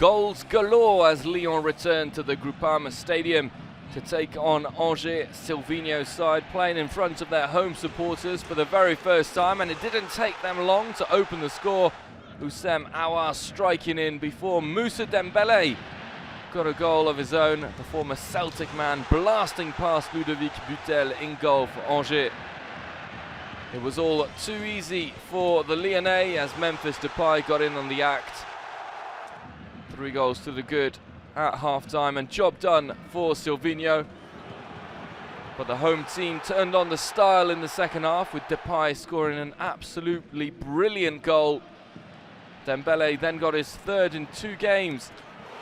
Goals galore as Lyon returned to the Groupama Stadium to take on Angers. Silvino's side playing in front of their home supporters for the very first time, and it didn't take them long to open the score. Houssem AOUAR striking in before Moussa DEMBELE got a goal of his own. The former Celtic man blasting past Ludovic Butel in goal for Angers. It was all too easy for the Lyonnais as Memphis DEPAY got in on the act. 3 goals to the good at half-time, and job done for Silvino. But the home team turned on the style in the second half, with DEPAY scoring an absolutely brilliant goal. DEMBELE then got his 3rd in 2 games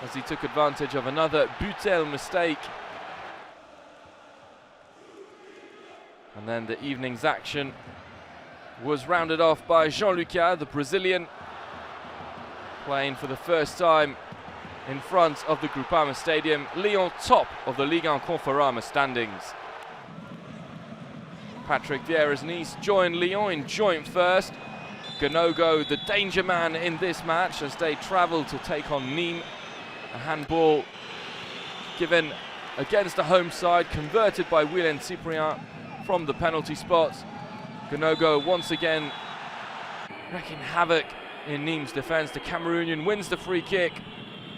as he took advantage of another Butel mistake. And then the evening's action was rounded off by Jean-Lucas, the Brazilian, playing for the first time in front of the Groupama Stadium. Lyon top of the Ligue Conforama standings. Patrick Vieira's Nice joined Lyon in joint first. Ganogo, the danger man in this match as they travel to take on Nîmes. A handball given against the home side, converted by William Cyprien from the penalty spot. Ganogo once again wreaking havoc in Nîmes' defence. The Cameroonian wins the free kick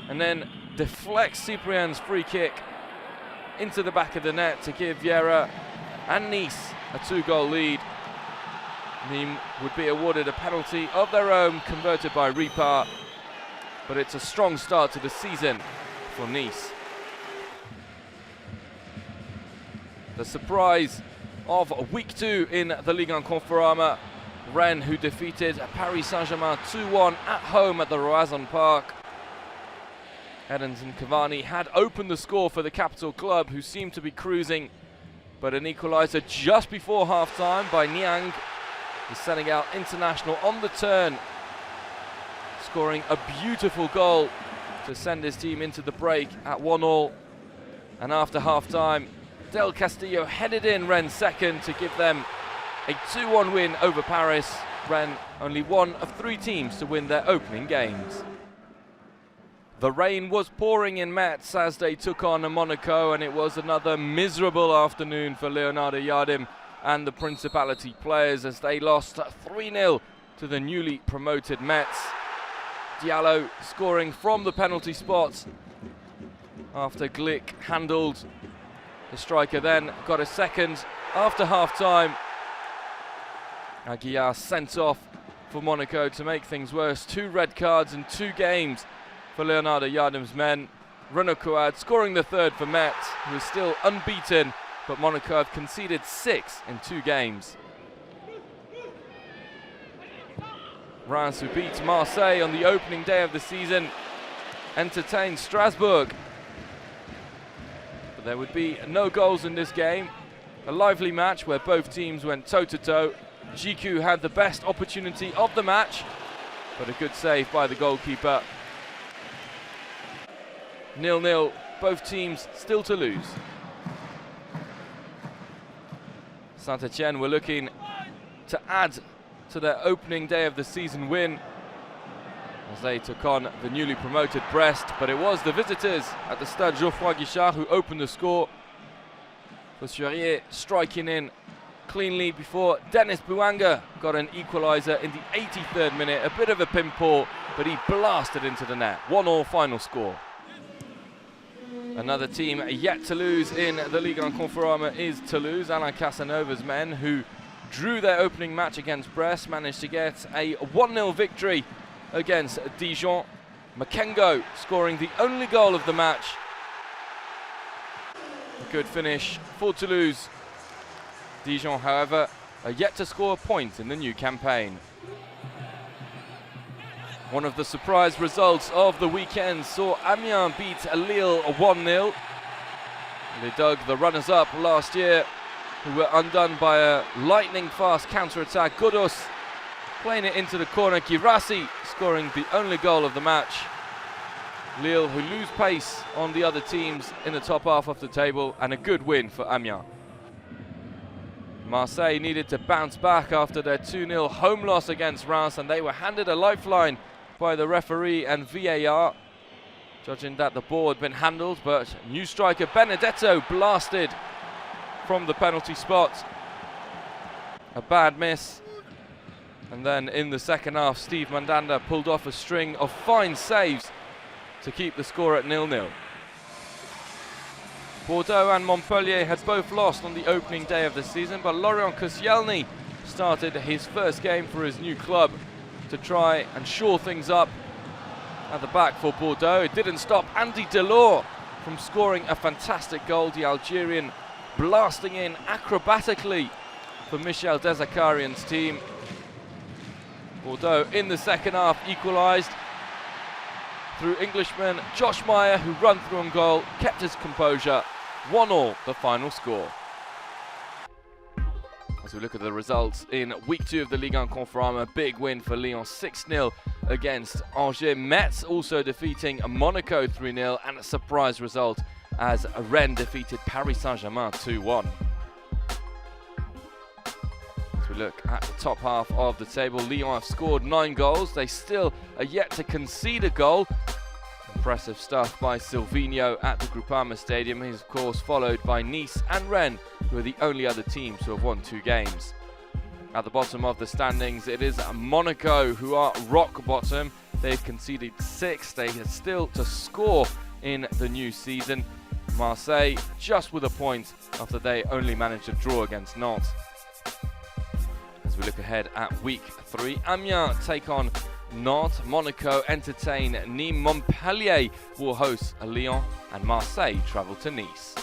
and then deflects Cyprien's free kick into the back of the net to give Vieira and Nice a 2-goal lead. Nîmes would be awarded a penalty of their own, converted by Ripart, but it's a strong start to the season for Nice. The surprise of week 2 in the Ligue Conforama, Rennes, who defeated Paris Saint-Germain 2-1 at home at the Roazhon Park. Edinson Cavani had opened the score for the capital club, who seemed to be cruising, but an equaliser just before half-time by Niang, the Senegal international, on the turn, scoring a beautiful goal to send his team into the break at 1-1. And after half-time, Del Castillo headed in Rennes' second to give them a 2-1 win over Paris. Rennes only one of 3 teams to win their opening games. The rain was pouring in Metz as they took on Monaco, and it was another miserable afternoon for Leonardo Jardim and the Principality players as they lost 3-0 to the newly promoted Metz. Diallo scoring from the penalty spot after Glick handled. The striker then got a second after half-time. Aguiar sent off for Monaco to make things worse. 2 red cards in 2 games for Leonardo Jardim's men. Renaud Kouad scoring the 3rd for Metz, who is still unbeaten, but Monaco have conceded 6 in 2 games. Reims, who beat Marseille on the opening day of the season, entertained Strasbourg. But there would be no goals in this game. A lively match where both teams went toe-to-toe. Jiku had the best opportunity of the match, but a good save by the goalkeeper. 0-0, both teams still to lose. Saint-Etienne were looking to add to their opening day of the season win as they took on the newly promoted Brest, but it was the visitors at the Stade Geoffroy Guichard who opened the score. Fosurier striking in cleanly before Dennis Bouanga got an equaliser in the 83rd minute. A bit of a pinball, but he blasted into the net. 1-1 final score. Another team yet to lose in the Ligue Conforama is Toulouse. Alain Casanova's men, who drew their opening match against Brest, managed to get a 1-0 victory against Dijon. Makengo scoring the only goal of the match. A good finish for Toulouse. Dijon, however, are yet to score a point in the new campaign. One of the surprise results of the weekend saw Amiens beat Lille 1-0. They dug the runners-up last year, who were undone by a lightning-fast counter-attack. Godos playing it into the corner. Girassi scoring the only goal of the match. Lille, who lose pace on the other teams in the top half of the table, and a good win for Amiens. Marseille needed to bounce back after their 2-0 home loss against Reims, and they were handed a lifeline by the referee and VAR. judging that the ball had been handled, but new striker Benedetto blasted from the penalty spot. A bad miss. And then in the second half, Steve Mandanda pulled off a string of fine saves to keep the score at 0-0. Bordeaux and Montpellier had both lost on the opening day of the season, but Laurent Koscielny started his first game for his new club to try and shore things up at the back for Bordeaux. It didn't stop Andy Delors from scoring a fantastic goal, the Algerian blasting in acrobatically for Michel Dezakarian's team. Bordeaux in the second half equalised through Englishman Josh Meyer, who ran through on goal, kept his composure. 1-1 the final score. As we look at the results in week 2 of the Ligue 1 Conforama, big win for Lyon 6-0 against Angers. Metz also defeating Monaco 3-0, and a surprise result as Rennes defeated Paris Saint-Germain 2-1. As we look at the top half of the table, Lyon have scored 9 goals. They still are yet to concede a goal. Impressive stuff by Silvinho at the Groupama Stadium. He's of course followed by Nice and Rennes, who are the only other teams to have won 2 games. At the bottom of the standings, it is Monaco who are rock bottom. They've conceded 6. They are still to score in the new season. Marseille just with a point after they only managed to draw against Nantes. As we look ahead at week 3, Amiens take on Nantes, Monaco entertain Nîmes, Montpellier will host Lyon, and Marseille travel to Nice.